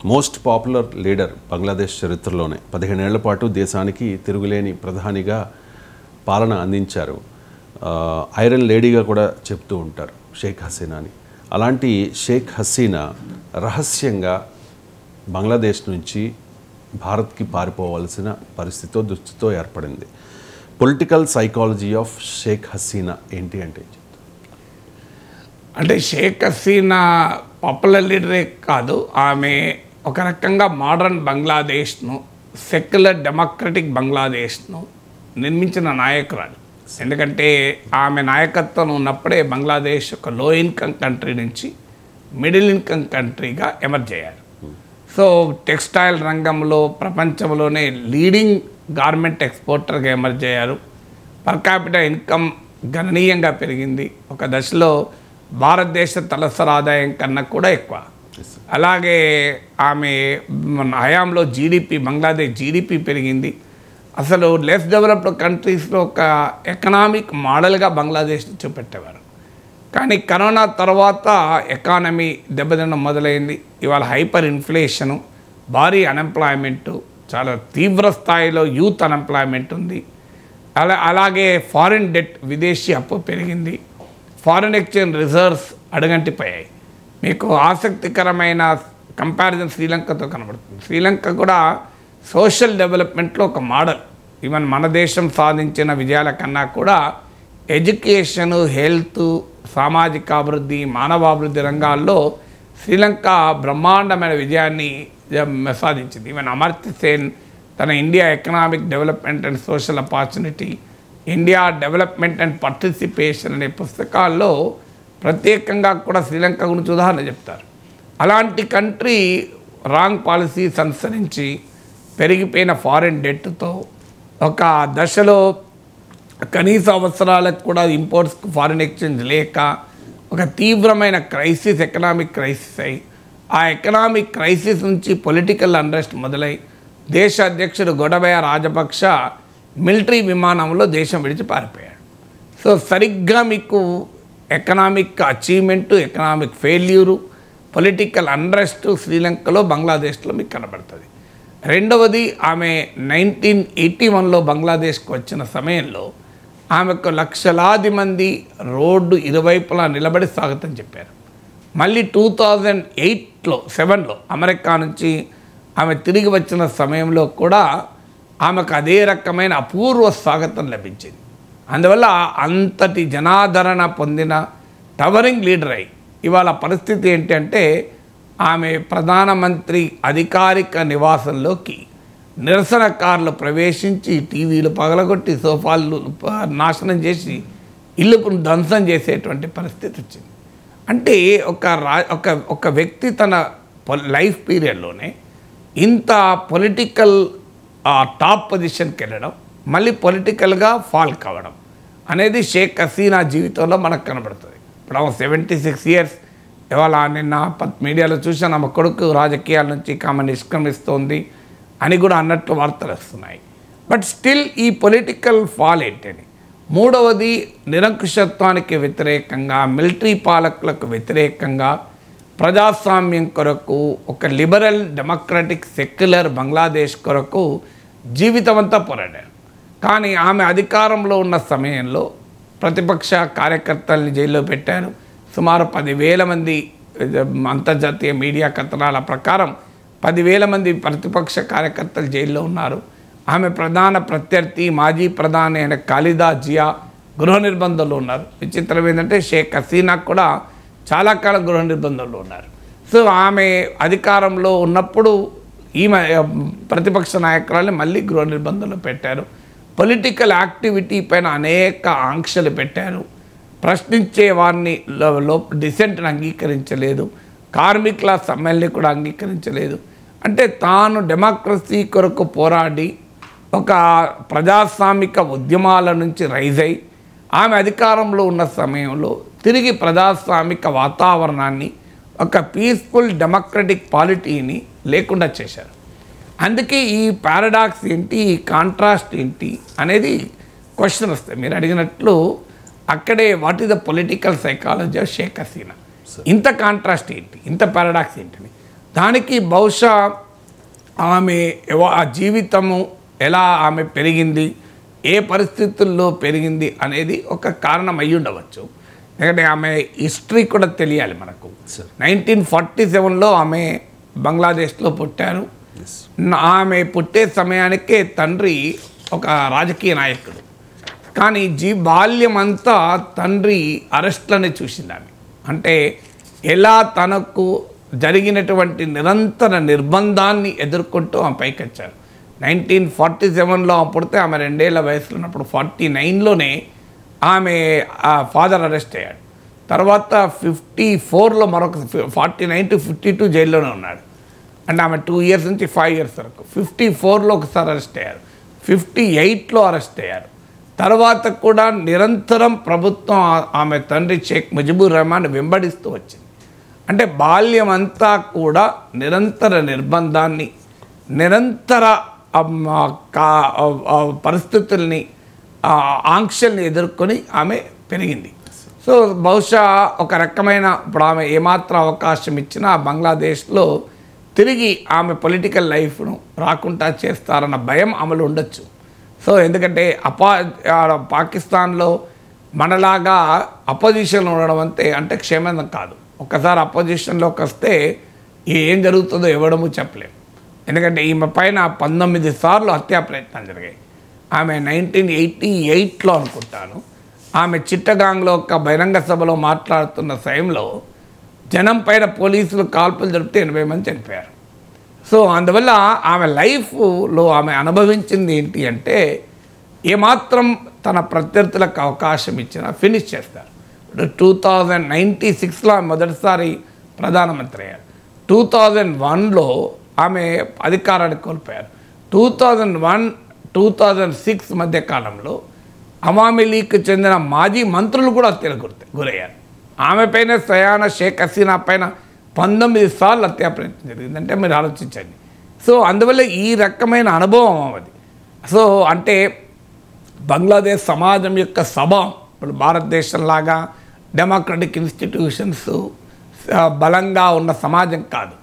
Most popular leader Bangladesh చరిత్రలోనే 15 ఏళ్ల పాటు దేశానికి తిరుగులేని ప్రధానిగా పాలన అందించారు. ఐరన్ లేడీగా కూడా చెప్తూ ఉంటారు షేక్ హసీనాని. అలాంటి షేక్ హసీనా రహస్యంగా బంగ్లాదేశ్ నుంచి భారత్కి పారిపోవాల్సిన దుస్థితితో ఏర్పడింది. Political psychology of Sheikh Hasina ఏంటి అంటే షేక్ హసీనా పాపులర్ లీడరే కాదు, ఆమె ఒక రకంగా మోడర్న్ బంగ్లాదేశ్ను, సెక్యులర్ డెమోక్రటిక్ బంగ్లాదేశ్ను నిర్మించిన నాయకురాలు. ఎందుకంటే ఆమె నాయకత్వం ఉన్నప్పుడే బంగ్లాదేశ్ ఒక లో ఇన్కమ్ కంట్రీ నుంచి మిడిల్ ఇన్కమ్ కంట్రీగా ఎమర్జ్ అయ్యారు. సో టెక్స్టైల్ రంగంలో ప్రపంచంలోనే లీడింగ్ గార్మెంట్ ఎక్స్పోర్టర్గా ఎమర్జ్ అయ్యారు. పర్ క్యాపిటల్ ఇన్కమ్ గణనీయంగా పెరిగింది. ఒక దశలో భారతదేశ తలసరి ఆదాయం కన్నా కూడా ఎక్కువ. అలాగే ఆమె హయాంలో బంగ్లాదేశ్ జీడిపి పెరిగింది. అసలు లెస్ డెవలప్డ్ కంట్రీస్లో ఒక ఎకనామిక్ మోడల్గా బంగ్లాదేశ్ని చూపెట్టేవారు. కానీ కరోనా తర్వాత ఎకానమీ దెబ్బతినడం మొదలైంది. ఇవాళ హైపర్ ఇన్ఫ్లేషను, భారీ అన్ఎంప్లాయ్మెంటు, చాలా తీవ్ర స్థాయిలో యూత్ అన్ఎంప్లాయ్మెంట్ ఉంది. అలాగే ఫారిన్ డెట్, విదేశీ అప్పు పెరిగింది. ఫారిన్ ఎక్స్చేంజ్ రిజర్వ్స్ అడుగంటిపోయాయి. మీకు ఆసక్తికరమైన కంపారిజన్ శ్రీలంకతో కనబడుతుంది. శ్రీలంక కూడా సోషల్ డెవలప్మెంట్లో ఒక మోడల్. ఈవెన్ మన దేశం సాధించిన విజయాల కన్నా కూడా ఎడ్యుకేషను, హెల్త్, సామాజిక అభివృద్ధి, మానవాభివృద్ధి రంగాల్లో శ్రీలంక బ్రహ్మాండమైన విజయాన్ని సాధించింది. ఈవెన్ అమర్త్య సేన్ తన India economic development and social opportunity, India development and participation అనే పుస్తకాల్లో ప్రత్యేకంగా కూడా శ్రీలంక గురించి ఉదాహరణ చెప్తారు. అలాంటి కంట్రీ రాంగ్ పాలసీస్ అనుసరించి పెరిగిపోయిన ఫారిన్ డెట్తో ఒక దశలో కనీస అవసరాలకు కూడా ఇంపోర్ట్స్కి ఫారిన్ ఎక్స్చేంజ్ లేక ఒక తీవ్రమైన క్రైసిస్, ఎకనామిక్ క్రైసిస్ అయి, ఆ ఎకనామిక్ క్రైసిస్ నుంచి పొలిటికల్ అన్రెస్ట్ మొదలై దేశ అధ్యక్షుడు గోటబయ రాజపక్ష మిలిటరీ విమానంలో దేశం విడిచి పారిపోయాడు. సో సరిగ్గా మీకు economic achievement, economic failure, political unrest శ్రీలంకలో, బంగ్లాదేశ్లో మీకు కనబడుతుంది. రెండవది, ఆమె 1981లో బంగ్లాదేశ్కి వచ్చిన సమయంలో ఆమెకు లక్షలాది మంది రోడ్డు ఇరువైపులా నిలబడి స్వాగతం చెప్పారు. మళ్ళీ 2007లో అమెరికా నుంచి ఆమె తిరిగి వచ్చిన సమయంలో కూడా ఆమెకు అదే రకమైన అపూర్వ స్వాగతం లభించింది. అందువల్ల అంతటి జనాదరణ పొందిన టవరింగ్ లీడర్ అయి ఇవాళ పరిస్థితి ఏంటంటే ఆమె ప్రధానమంత్రి అధికారిక నివాసంలోకి నిరసనకారులు ప్రవేశించి టీవీలు పగలగొట్టి సోఫాలు నాశనం చేసి ఇల్లును ధ్వంసం చేసేటువంటి పరిస్థితి వచ్చింది. అంటే ఒక వ్యక్తి తన లైఫ్ పీరియడ్లోనే ఇంత పొలిటికల్ టాప్ పొజిషన్కి వెళ్ళడం, మళ్ళీ పొలిటికల్గా ఫాల్ కావడం అనేది షేక్ హసీనా జీవితంలో మనకు కనబడుతుంది. ఇప్పుడు ఆమె 76 ఇయర్స్. ఇవాళ నిన్న మీడియాలో చూసాను, ఆమె కొడుకు రాజకీయాల నుంచి ఆమె నిష్క్రమిస్తోంది అని కూడా అన్నట్లు వార్తలు వస్తున్నాయి. బట్ స్టిల్ ఈ పొలిటికల్ ఫాల్ ఏంటని. మూడవది, నిరంకుశత్వానికి వ్యతిరేకంగా, మిలిటరీ పాలకులకు వ్యతిరేకంగా ప్రజాస్వామ్యం కొరకు, ఒక లిబరల్ డెమోక్రటిక్ సెక్యులర్ బంగ్లాదేశ్ కొరకు జీవితం అంతా పోరాడారు. కానీ ఆమె అధికారంలో ఉన్న సమయంలో ప్రతిపక్ష కార్యకర్తల్ని జైల్లో పెట్టారు. సుమారు 10,000 మంది, అంతర్జాతీయ మీడియా కథనాల ప్రకారం 10,000 మంది ప్రతిపక్ష కార్యకర్తలు జైల్లో ఉన్నారు. ఆమె ప్రధాన ప్రత్యర్థి మాజీ ప్రధాని అయిన ఖాలిదా జియా గృహ నిర్బంధంలో ఉన్నారు. విచిత్రం ఏంటంటే షేక్ హసీనా కూడా చాలా కాలం గృహ నిర్బంధంలో ఉన్నారు. సో ఆమె అధికారంలో ఉన్నప్పుడు ఈమె ప్రతిపక్ష నాయకురాలని మళ్ళీ గృహ నిర్బంధంలో పెట్టారు. పొలిటికల్ యాక్టివిటీ పైన అనేక ఆంక్షలు పెట్టారు. ప్రశ్నించే వారిని డిసెంట్ని అంగీకరించలేదు. కార్మికుల సమ్మెల్ని కూడా అంగీకరించలేదు. అంటే తాను డెమోక్రసీ కొరకు పోరాడి ఒక ప్రజాస్వామిక ఉద్యమాల నుంచి రైజ్ అయి ఆమె అధికారంలో ఉన్న సమయంలో తిరిగి ప్రజాస్వామిక వాతావరణాన్ని, ఒక పీస్ఫుల్ డెమోక్రటిక్ పాలిటీని లేకుండా చేశారు. అందుకే ఈ పారాడాక్స్ ఏంటి, ఈ కాంట్రాస్ట్ ఏంటి అనేది క్వశ్చన్ వస్తాయి. మీరు అడిగినట్లు అక్కడే what is the political psychology of Sheikh Hasina. ఇంత కాంట్రాస్ట్ ఏంటి, ఇంత పారాడాక్స్ ఏంటని దానికి బహుశా ఆమె ఆ జీవితము ఎలా ఆమె పెరిగింది, ఏ పరిస్థితుల్లో పెరిగింది అనేది ఒక కారణం అయ్యి ఉండవచ్చు. ఎందుకంటే ఆమె హిస్టరీ కూడా తెలియాలి మనకు. 1947లో ఆమె బంగ్లాదేశ్లో పుట్టారు. ఆమె పుట్టే సమయానికే తండ్రి ఒక రాజకీయ నాయకుడు. కానీ బాల్యం అంతా తండ్రి అరెస్ట్లని చూసింది ఆమె. అంటే ఎలా తనకు జరిగినటువంటి నిరంతర నిర్బంధాన్ని ఎదుర్కొంటూ ఆమె పైకి వచ్చారు. 1947లో ఆమె పుడితే ఆమె 2 ఏళ్ల వయసులో ఉన్నప్పుడు 49లోనే ఆమె ఫాదర్ అరెస్ట్ అయ్యాడు. తర్వాత 54లో మరొక 49 to 52 జైల్లోనే ఉన్నాడు. అంటే ఆమె 2 years నుంచి 5 years వరకు. 54లో ఒకసారి అరెస్ట్ అయ్యారు, 58లో అరెస్ట్ అయ్యారు. తర్వాత కూడా నిరంతరం ప్రభుత్వం ఆమె తండ్రి షేక్ ముజిబుర్ రెహమాన్ వెంబడిస్తూ వచ్చింది. అంటే బాల్యం అంతా కూడా నిరంతర నిర్బంధాన్ని, నిరంతర పరిస్థితుల్ని, ఆంక్షల్ని ఎదుర్కొని ఆమె పెరిగింది. సో బహుశా ఒక రకమైన ఇప్పుడు ఆమె ఏమాత్రం అవకాశం ఇచ్చినా బంగ్లాదేశ్లో తిరిగి ఆమె పొలిటికల్ లైఫ్ను రాకుండా చేస్తారన్న భయం ఆమెలో ఉండొచ్చు. సో ఎందుకంటే పాకిస్తాన్లో మనలాగా అపోజిషన్లో ఉండడం అంటే క్షేమంగా కాదు. ఒక్కసారి అపోజిషన్లోకి వస్తే ఏం జరుగుతుందో ఎవడము చెప్పలేము. ఎందుకంటే ఈమె పైన 19 సార్లు హత్యా ప్రయత్నాలు జరిగాయి. ఆమె 1988లో అనుకుంటాను ఆమె చిట్టగాంగ్లో ఒక బహిరంగ సభలో మాట్లాడుతున్న సమయంలో జనం పైన పోలీసులు కాల్పులు జరిపితే 80 మంది చనిపోయారు. సో అందువల్ల ఆమె లైఫ్లో ఆమె అనుభవించింది ఏంటి అంటే ఏమాత్రం తన ప్రత్యర్థులకు అవకాశం ఇచ్చినా ఫినిష్ చేస్తారు. 1996లో మొదటిసారి ప్రధానమంత్రి అయ్యారు. 2001లో ఆమె అధికారాన్ని కోల్పోయారు. 2001-2006 మధ్య కాలంలో అవామీ లీగ్కి చెందిన మాజీ మంత్రులు కూడా హత్యలకు గురయ్యారు. ఆమె పైన స్వయాన షేక్ హసీనా పైన 19 సార్లు హత్యా ప్రయత్నం జరిగిందంటే మీరు ఆలోచించండి. సో అందువల్ల ఈ రకమైన అనుభవం అది. సో అంటే బంగ్లాదేశ్ సమాజం యొక్క స్వభావం ఇప్పుడు భారతదేశంలాగా డెమోక్రటిక్ ఇన్స్టిట్యూషన్స్ బలంగా ఉన్న సమాజం కాదు.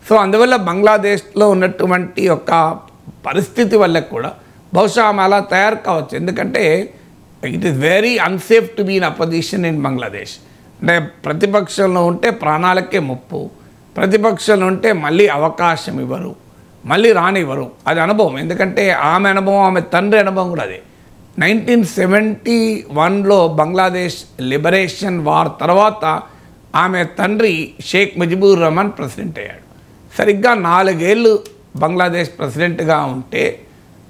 సో అందువల్ల బంగ్లాదేశ్లో ఉన్నటువంటి ఒక పరిస్థితి వల్ల కూడా బహుశా ఆమె అలా తయారు కావచ్చు. ఎందుకంటే it is very unsafe to be in opposition in Bangladesh. అంటే ప్రతిపక్షంలో ఉంటే ప్రాణాలకే ముప్పు, ప్రతిపక్షంలో ఉంటే మళ్ళీ అవకాశం ఇవ్వరు, మళ్ళీ రానివ్వరు. అది అనుభవం. ఎందుకంటే ఆమె అనుభవం, ఆమె తండ్రి అనుభవం కూడా అదే. 1971లో బంగ్లాదేశ్ లిబరేషన్ వార్ తర్వాత ఆమె తండ్రి షేక్ ముజిబుర్ రెహమాన్ ప్రెసిడెంట్ అయ్యాడు. సరిగ్గా 4 ఏళ్ళు బంగ్లాదేశ్ ప్రెసిడెంట్గా ఉంటే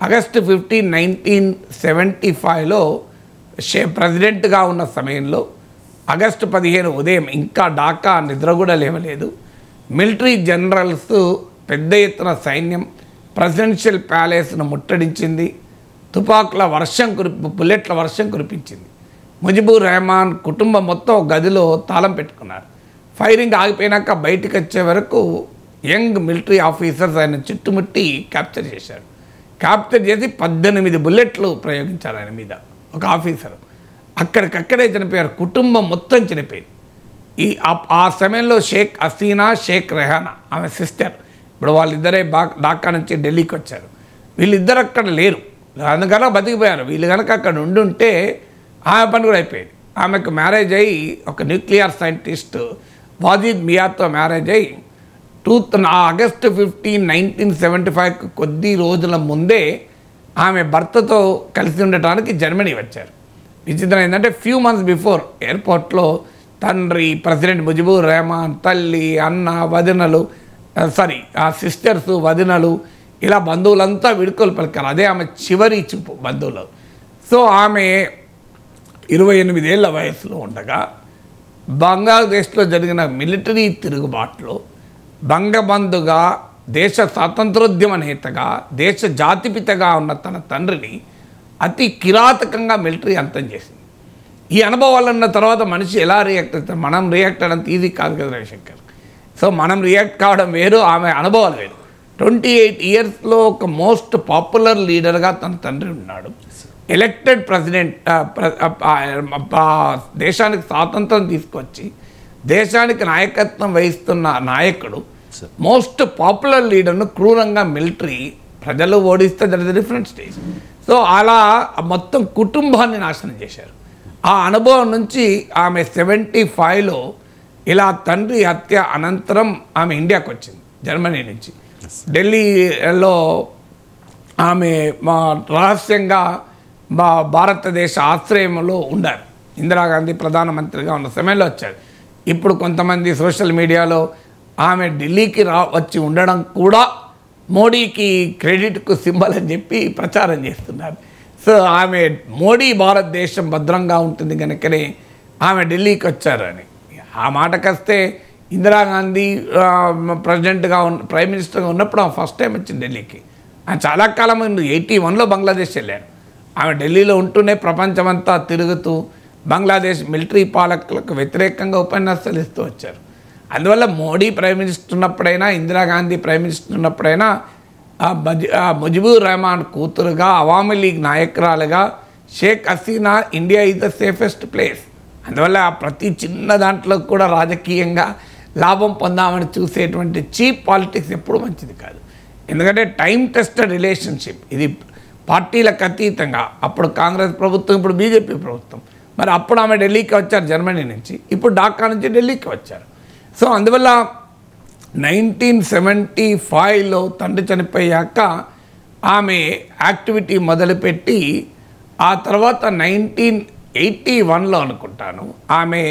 ఆగస్టు 15, 1975లో ప్రెసిడెంట్గా ఉన్న సమయంలో ఆగస్టు 15 ఉదయం ఇంకా ఢాకా నిద్ర కూడా లేవలేదు. మిలిటరీ జనరల్స్ పెద్ద ఎత్తున సైన్యం ప్రెసిడెన్షియల్ ప్యాలెస్ను ముట్టడించింది. తుపాకుల వర్షం బుల్లెట్ల వర్షం కురిపించింది. ముజిబుర్ రెహమాన్ కుటుంబం మొత్తం గదిలో తాళం పెట్టుకున్నారు. ఫైరింగ్ ఆగిపోయినాక బయటికి వచ్చే వరకు యంగ్ మిలిటరీ ఆఫీసర్స్ ఆయన చుట్టుముట్టి క్యాప్చర్ చేశారు. క్యాప్చర్ చేసి 18 బుల్లెట్లు ప్రయోగించారు ఆయన మీద. ఒక ఆఫీసర్ అక్కడికక్కడే చనిపోయారు. కుటుంబం మొత్తం చనిపోయింది. ఆ సమయంలో షేక్ హసీనా, షేక్ రెహానా ఆమె సిస్టర్, ఇప్పుడు వాళ్ళిద్దరే ఢాకా నుంచి ఢిల్లీకి వచ్చారు. వీళ్ళిద్దరు అక్కడ లేరు, అందుకని బతికిపోయారు. వీళ్ళు కనుక అక్కడ ఉండుంటే ఆమె పని కూడా అయిపోయింది. ఆమెకు మ్యారేజ్ అయ్యి ఒక న్యూక్లియర్ సైంటిస్ట్ వాజిద్ మియాతో మ్యారేజ్ అయ్యి ఆగస్టు 15, 1975 కొద్ది రోజుల ముందే ఆమె భర్తతో కలిసి ఉండటానికి జర్మనీ వచ్చారు. విచిత్రం ఏంటంటే ఫ్యూ మంత్స్ బిఫోర్ ఎయిర్పోర్ట్లో తండ్రి ప్రెసిడెంట్ ముజిబుర్ రెహమాన్, తల్లి, అన్న, వదినలు, ఆ సిస్టర్స్, వదినలు, ఇలా బంధువులంతా వీడ్కోలు పలికారు. అదే ఆమె చివరి చూపు బంధువులు. సో ఆమె 28 ఏళ్ల వయసులో ఉండగా బంగ్లాదేశ్లో జరిగిన మిలిటరీ తిరుగుబాటులో బంగబంధుగా, దేశ స్వాతంత్రోద్యమ నేతగా, దేశ జాతిపితగా ఉన్న తన తండ్రిని అతి కిరాతకంగా మిలిటరీ అంతం చేసింది. ఈ అనుభవాలు ఉన్న తర్వాత మనిషి ఎలా రియాక్ట్ అవుతారు? మనం రియాక్ట్ అవ్వడం ఈజీ కాదు కదా రవిశంకర్. సో మనం రియాక్ట్ కావడం వేరు, ఆమె అనుభవాలు వేరు. 28 ఇయర్స్లో ఒక మోస్ట్ పాపులర్ లీడర్గా తన తండ్రి ఉన్నాడు. ఎలక్టెడ్ ప్రెసిడెంట్, దేశానికి స్వాతంత్రం తీసుకొచ్చి దేశానికి నాయకత్వం వహిస్తున్న నాయకుడు మోస్ట్ పాపులర్ లీడర్ను క్రూరంగా మిలిటరీ ప్రజలు ఓడిస్తే that is different stage. So అలా మొత్తం కుటుంబాన్ని నాశనం చేశారు. ఆ అనుభవం నుంచి ఆమె 75లో ఇలా తండ్రి హత్య అనంతరం ఆమె ఇండియాకి వచ్చింది జర్మనీ నుంచి. ఢిల్లీలో ఆమె రహస్యంగా భారతదేశ ఆశ్రయంలో ఉండారు. ఇందిరాగాంధీ ప్రధానమంత్రిగా ఉన్న సమయంలో వచ్చారు. ఇప్పుడు కొంతమంది సోషల్ మీడియాలో ఆమె ఢిల్లీకి వచ్చి ఉండడం కూడా మోడీకి క్రెడిట్కు సింబల్ అని చెప్పి ప్రచారం చేస్తున్నారు. సో ఆమె మోడీ భారతదేశం భద్రంగా ఉంటుంది కనుకనే ఆమె ఢిల్లీకి వచ్చారు అని. ఆ మాటకొస్తే ఇందిరాగాంధీ ప్రైమ్ మినిస్టర్గా ఉన్నప్పుడు ఆమె ఫస్ట్ టైం వచ్చింది ఢిల్లీకి. ఆయన చాలా కాలం ముందు 81లో బంగ్లాదేశ్ వెళ్ళారు. ఆమె ఢిల్లీలో ఉంటూనే ప్రపంచమంతా తిరుగుతూ బంగ్లాదేశ్ మిలిటరీ పాలకులకు వ్యతిరేకంగా ఉపన్యాసాలు ఇస్తూ వచ్చారు. అందువల్ల మోడీ ప్రైమ్ మినిస్టర్ ఉన్నప్పుడైనా, ఇందిరాగాంధీ ప్రైమ్ మినిస్టర్ ఉన్నప్పుడైనా ముజిబుర్ రెహమాన్ కూతురుగా, అవామీ లీగ్ నాయకురాలుగా Sheikh Hasina India is the safest place. అందువల్ల ప్రతి చిన్న దాంట్లో కూడా రాజకీయంగా లాభం పొందామని చూసేటువంటి చీప్ పాలిటిక్స్ ఎప్పుడు మంచిది కాదు. ఎందుకంటే టైం టెస్టెడ్ రిలేషన్షిప్ ఇది, పార్టీలకు అతీతంగా. అప్పుడు కాంగ్రెస్ ప్రభుత్వం, ఇప్పుడు బీజేపీ ప్రభుత్వం. మరి అప్పుడు ఆమె ఢిల్లీకి వచ్చారు జర్మనీ నుంచి, ఇప్పుడు ఢాకా నుంచి ఢిల్లీకి వచ్చారు. సో అందువల్ల 1975లో తండ్రి చనిపోయాక ఆమె యాక్టివిటీ మొదలుపెట్టి ఆ తర్వాత 1981లో అనుకుంటాను ఆమె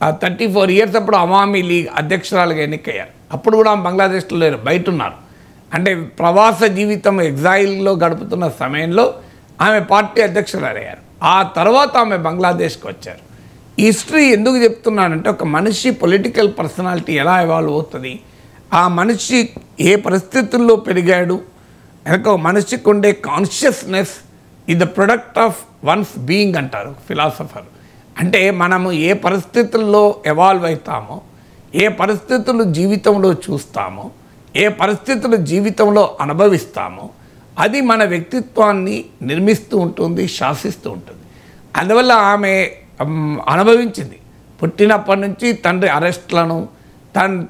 34 ఇయర్స్ అప్పుడు అవామీ లీగ్ అధ్యక్షురాలుగా ఎన్నికయ్యారు. అప్పుడు కూడా ఆమె బంగ్లాదేశ్లో లేరు, బయట ఉన్నారు. అంటే ప్రవాస జీవితం ఎగ్జైల్లో గడుపుతున్న సమయంలో ఆమె పార్టీ అధ్యక్షురాలయ్యారు. ఆ తర్వాత ఆమె బంగ్లాదేశ్కి వచ్చారు. హిస్టరీ ఎందుకు చెప్తున్నానంటే ఒక మనిషి పొలిటికల్ పర్సనాలిటీ ఎలా ఎవాల్వ్ అవుతుంది, ఆ మనిషి ఏ పరిస్థితుల్లో పెరిగాడు, ఒక మనిషికి ఉండే కాన్షియస్నెస్ ఇది the product of once being అంటారు ఫిలాసఫర్. అంటే మనము ఏ పరిస్థితుల్లో ఎవాల్వ్ అవుతామో, ఏ పరిస్థితులు జీవితంలో చూస్తామో, ఏ పరిస్థితులు జీవితంలో అనుభవిస్తామో అది మన వ్యక్తిత్వాన్ని నిర్మిస్తూ ఉంటుంది, శాసిస్తూ ఉంటుంది. అందువల్ల ఆమె అనుభవించింది. పుట్టినప్పటి నుంచి తండ్రి అరెస్ట్లను,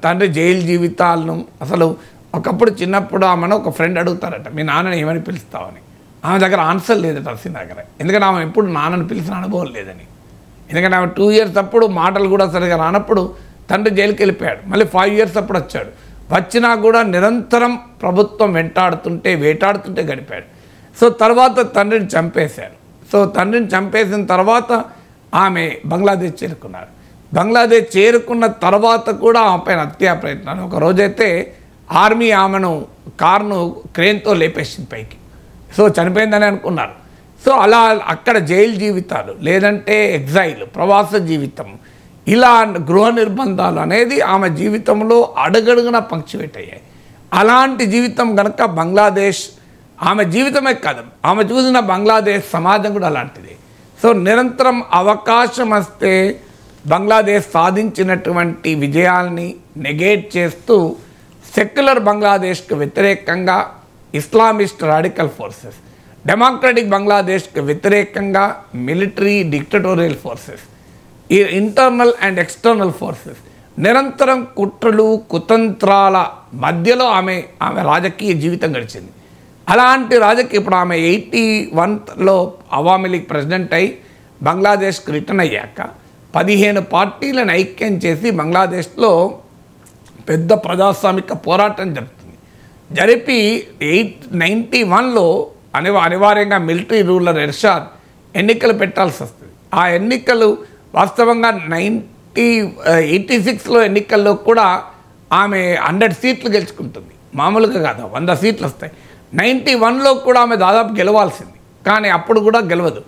తండ్రి జైలు జీవితాలను. అసలు ఒకప్పుడు చిన్నప్పుడు ఆమెను ఒక ఫ్రెండ్ అడుగుతారట, మీ నాన్నని ఏమని పిలుస్తావని. ఆమె దగ్గర ఆన్సర్ లేదట హసీనా దగ్గర. ఎందుకంటే ఆమె ఎప్పుడు నాన్నని పిలిచిన అనుభవం లేదని. ఎందుకంటే ఆమె 2 ఇయర్స్ అప్పుడు మాటలు కూడా సరిగా రానప్పుడు తండ్రి జైలుకి వెళ్ళిపోయాడు. మళ్ళీ 5 ఇయర్స్ అప్పుడు వచ్చాడు. వచ్చినా కూడా నిరంతరం ప్రభుత్వం వేటాడుతుంటే గడిపాడు. సో తర్వాత తండ్రిని చంపేశారు. సో తండ్రిని చంపేసిన తర్వాత ఆమె బంగ్లాదేశ్ చేరుకున్నారు. బంగ్లాదేశ్ చేరుకున్న తర్వాత కూడా ఆమె పైన హత్యా ప్రయత్నాలు. ఒక రోజైతే ఆర్మీ ఆమెను కారును క్రేన్తో లేపేసింది పైకి. సో చనిపోయిందని అనుకున్నారు. సో అలా అక్కడ జైలు జీవితాలు, లేదంటే ఎగ్జైల్, ప్రవాస జీవితం, ఇలా గృహ నిర్బంధాలు అనేది ఆమె జీవితంలో అడుగడుగున పంక్చువేట్ అయ్యాయి. అలాంటి జీవితం కనుక బంగ్లాదేశ్ ఆమె జీవితమే కాదు, ఆమె చూసిన బంగ్లాదేశ్ సమాజం కూడా అలాంటిది. సో నిరంతరం అవకాశం వస్తే బంగ్లాదేశ్ సాధించినటువంటి విజయాల్ని నెగేట్ చేస్తూ సెక్యులర్ బంగ్లాదేశ్కి వ్యతిరేకంగా ఇస్లామిస్ట్ రాడికల్ ఫోర్సెస్, డెమోక్రటిక్ బంగ్లాదేశ్కి వ్యతిరేకంగా మిలిటరీ డిక్టటోరియల్ ఫోర్సెస్, ఈ ఇంటర్నల్ అండ్ ఎక్స్టర్నల్ ఫోర్సెస్ నిరంతరం కుట్రలు కుతంత్రాల మధ్యలో ఆమె రాజకీయ జీవితం గడిచింది. అలాంటి ఇప్పుడు ఆమె 81లో అవామీ లీగ్ ప్రెసిడెంట్ అయి బంగ్లాదేశ్కి రిటర్న్ అయ్యాక 15 పార్టీలను ఐక్యం చేసి బంగ్లాదేశ్లో పెద్ద ప్రజాస్వామిక పోరాటం జరిపి 91లో అనివార్యంగా మిలిటరీ రూలర్ ఎర్షాద్ ఎన్నికలు పెట్టాల్సి వస్తుంది. ఆ ఎన్నికలు వాస్తవంగా 86లో ఎన్నికల్లో కూడా ఆమె 100 సీట్లు గెలుచుకుంటుంది. మామూలుగా కాదు, 100 సీట్లు వస్తాయి. 91లో కూడా ఆమె దాదాపు గెలవాల్సింది, కానీ అప్పుడు కూడా గెలవదు.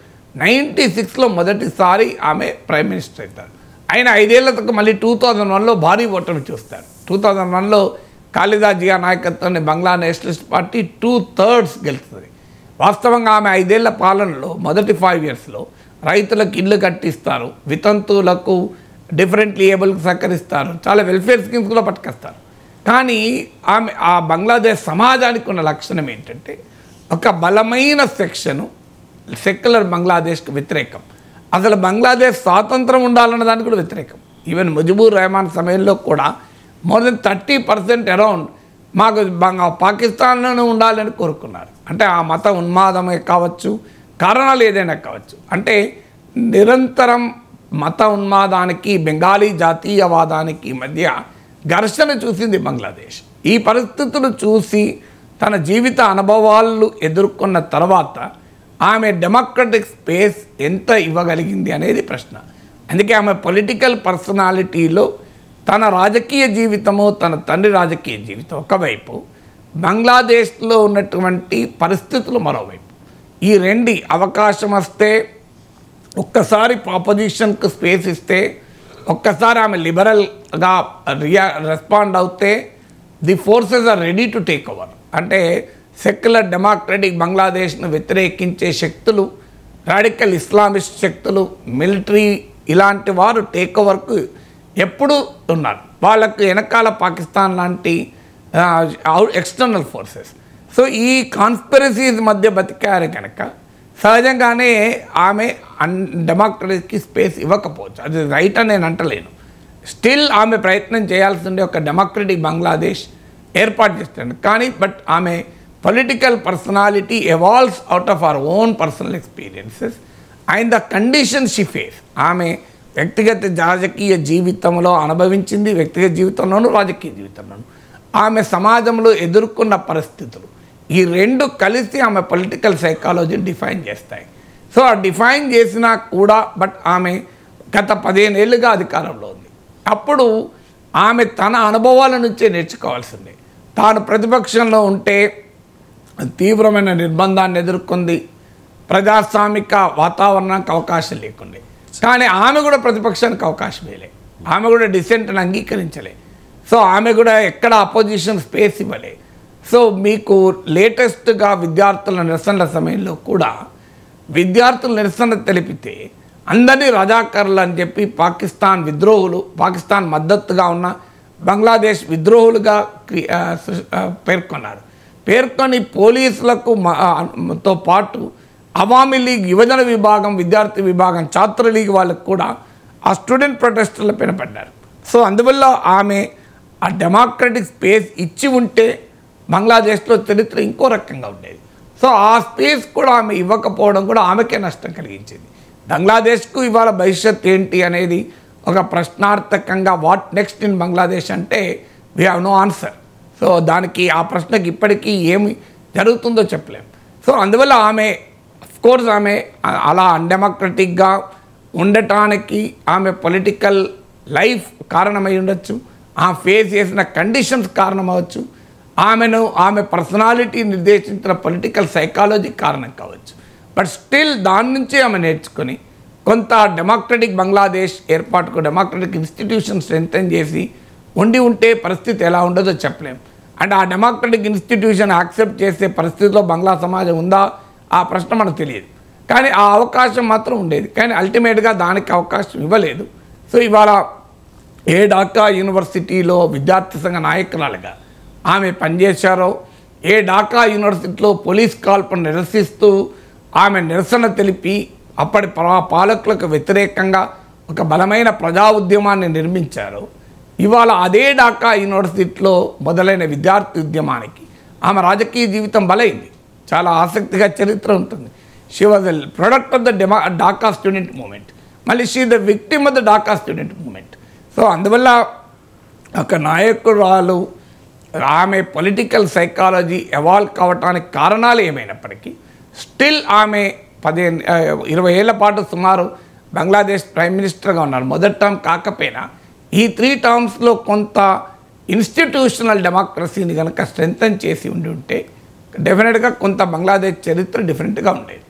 96లో మొదటిసారి ఆమె ప్రైమ్ మినిస్టర్ అవుతారు. ఆయన 5 ఏళ్ల తర్వాత మళ్ళీ 2001లో భారీ ఓటమి చూస్తారు. 2001లో ఖాలిదా జియా నాయకత్వంలో బంగ్లా నేషనలిస్ట్ పార్టీ 2/3 గెలుస్తుంది. వాస్తవంగా ఆమె 5 ఏళ్ల పాలనలో మొదటి 5 ఇయర్స్లో రైతులకు ఇళ్ళు కట్టిస్తారు, వితంతువులకు డిఫరెంట్లీ ఏబుల్కి సహకరిస్తారు, చాలా వెల్ఫేర్ స్కీమ్స్ కూడా పట్టుకొస్తారు. కానీ ఆమె ఆ బంగ్లాదేశ్ సమాజానికి ఉన్న లక్షణం ఏంటంటే ఒక బలమైన సెక్షను సెక్యులర్ బంగ్లాదేశ్కి వ్యతిరేకం. అసలు బంగ్లాదేశ్ స్వాతంత్రం ఉండాలన్న దానికి కూడా వ్యతిరేకం. ఈవెన్ ముజిబుర్ రెహమాన్ సమయంలో కూడా మోర్ దెన్ 30% అరౌండ్ మాకు పాకిస్తాన్లోనే ఉండాలని కోరుకున్నారు. అంటే ఆ మత ఉన్మాదమే కావచ్చు, కారణాలు ఏదైనా కావచ్చు. అంటే నిరంతరం మత ఉన్మాదానికి బెంగాలీ జాతీయవాదానికి మధ్య ఘర్షణ చూసింది బంగ్లాదేశ్. ఈ పరిస్థితులు చూసి తన జీవిత అనుభవాలు ఎదుర్కొన్న తర్వాత ఆమె డెమోక్రటిక్ స్పేస్ ఎంత ఇవ్వగలిగింది అనేది ప్రశ్న. అందుకే ఆమె పొలిటికల్ పర్సనాలిటీలో తన రాజకీయ జీవితము, తన తండ్రి రాజకీయ జీవితం ఒకవైపు, బంగ్లాదేశ్లో ఉన్నటువంటి పరిస్థితులు మరోవైపు, ఈ రెండు అవకాశం వస్తే, ఒక్కసారి ఆపోజిషన్కు స్పేస్ ఇస్తే, ఒక్కసారి ఆమె లిబరల్గా రెస్పాండ్ అవుతే the forces are ready to take over. అంటే సెక్యులర్ డెమోక్రటిక్ బంగ్లాదేశ్ను వ్యతిరేకించే శక్తులు, రాడికల్ ఇస్లామిస్ట్ శక్తులు, మిలిటరీ ఇలాంటి వారు టేక్ ఓవర్కు ఎప్పుడూ ఉన్నారు. వాళ్ళకు వెనకాల పాకిస్తాన్ లాంటి ఎక్స్టర్నల్ ఫోర్సెస్. సో ఈ కాన్స్పిరసీస్ మధ్య బతికారు కనుక సహజంగానే ఆమె డెమోక్రసీకి స్పేస్ ఇవ్వకపోవచ్చు. అది రైట్ అని నేను అంటలేను. స్టిల్ ఆమె ప్రయత్నం చేయాల్సి ఉండే ఒక డెమోక్రటిక్ బంగ్లాదేశ్ ఏర్పాటు చేస్తాను. కానీ బట్ ఆమె political personality evolves out of our own personal experiences and the condition she face. ఆమె వ్యక్తిగత రాజకీయ జీవితంలో అనుభవించింది, వ్యక్తిగత జీవితంలోనూ రాజకీయ జీవితంలోనూ ఆమె సమాజంలో ఎదుర్కొన్న పరిస్థితులు, ఈ రెండు కలిసి ఆమె పొలిటికల్ సైకాలజీని డిఫైన్ చేస్తాయి. సో ఆ డిఫైన్ చేసినా కూడా బట్ ఆమె గత 15 ఏళ్ళుగా అధికారంలో ఉంది. అప్పుడు ఆమె తన అనుభవాల నుంచే నేర్చుకోవాల్సిందే. తాను ప్రతిపక్షంలో ఉంటే తీవ్రమైన నిర్బంధాన్ని ఎదుర్కొంది, ప్రజాస్వామిక వాతావరణానికి అవకాశం లేకుండే. కానీ ఆమె కూడా ప్రతిపక్షానికి అవకాశం ఇవ్వలే, ఆమె కూడా డిసెంట్ని అంగీకరించలే. సో ఆమె కూడా ఎక్కడ అపోజిషన్ స్పేస్ ఇవ్వలే. సో మీకు లేటెస్ట్గా విద్యార్థుల నిరసనల సమయంలో కూడా విద్యార్థుల నిరసన తెలిపితే అందరినీ రజాకర్లు అని చెప్పి పాకిస్తాన్ విద్రోహులు, పాకిస్తాన్ మద్దతుగా ఉన్న బంగ్లాదేశ్ విద్రోహులుగా పేర్కొని పోలీసులకు తో పాటు అవామీ లీగ్ యువజన విభాగం, విద్యార్థి విభాగం, ఛాత్ర లీగ్ వాళ్ళకు కూడా ఆ స్టూడెంట్ ప్రొటెస్టర్ల పైన పడ్డారు. సో అందువల్ల ఆమె ఆ డెమోక్రటిక్ స్పేస్ ఇచ్చి ఉంటే బంగ్లాదేశ్లో చరిత్ర ఇంకో రకంగా ఉండేది. సో ఆ స్పేస్ కూడా ఆమె ఇవ్వకపోవడం కూడా ఆమెకే నష్టం కలిగించింది. బంగ్లాదేశ్కు ఇవాళ భవిష్యత్ ఏంటి అనేది ఒక ప్రశ్నార్థకంగా వాట్ నెక్స్ట్ ఇన్ బంగ్లాదేశ్ అంటే we have no answer. So దానికి ఆ ప్రశ్నకి ఇప్పటికీ ఏమి జరుగుతుందో చెప్పలేం. సో అందువల్ల ఆమె కోర్స్ ఆమె అలా అన్డెమోక్రటిక్గా ఉండటానికి ఆమె పొలిటికల్ లైఫ్ కారణమై ఉండొచ్చు, ఆమె ఫేస్ చేసిన కండిషన్స్ కారణమవచ్చు, ఆమె పర్సనాలిటీ నిర్దేశించిన పొలిటికల్ సైకాలజీ కారణం కావచ్చు. బట్ స్టిల్ దాని నుంచి ఆమె నేర్చుకొని కొంత డెమోక్రటిక్ బంగ్లాదేశ్ ఏర్పాటుకు డెమోక్రటిక్ ఇన్స్టిట్యూషన్ స్ట్రెంథెన్ చేసి ఉంటే పరిస్థితి ఎలా ఉండదో చెప్పలేం. అండ్ ఆ డెమోక్రటిక్ ఇన్స్టిట్యూషన్ యాక్సెప్ట్ చేసే పరిస్థితిలో బంగ్లా సమాజం ఉందా ఆ ప్రశ్న మనకు తెలియదు. కానీ ఆ అవకాశం మాత్రం ఉండేది. కానీ అల్టిమేట్గా దానికి అవకాశం ఇవ్వలేదు. సో ఇవాళ ఏ ఢాకా యూనివర్సిటీలో విద్యార్థి సంఘ నాయకురాలుగా ఆమె పనిచేశారో, ఏ ఢాకా యూనివర్సిటీలో పోలీస్ కాల్పును నిరసిస్తూ ఆమె నిరసన తెలిపి అప్పటి పాలకులకు వ్యతిరేకంగా ఒక బలమైన ప్రజా ఉద్యమాన్ని నిర్మించారో, ఇవాళ అదే ఢాకా యూనివర్సిటీలో మొదలైన విద్యార్థి ఉద్యమానికి ఆమె రాజకీయ జీవితం బలైంది. చాలా ఆసక్తిగా చరిత్ర ఉంటుంది. She was the product of the Dhaka student movement, మళ్ళీ she the victim of the Dhaka student movement. So అందువల్ల ఒక నాయకురాలు ఆమె పొలిటికల్ సైకాలజీ ఎవాల్వ్ కావటానికి కారణాలు ఏమైనప్పటికీ స్టిల్ ఆమె 20 ఏళ్ల పాటు సుమారు బంగ్లాదేశ్ ప్రైమ్ మినిస్టర్గా ఉన్నారు. మొదటి టర్మ్ కాకపోయినా ఈ 3 టర్మ్స్లో కొంత ఇన్స్టిట్యూషనల్ డెమోక్రసీని కనుక స్ట్రెంథన్ చేసి ఉంటే డెఫినెట్గా కొంత బంగ్లాదేశ్ చరిత్ర డిఫరెంట్గా ఉండేది.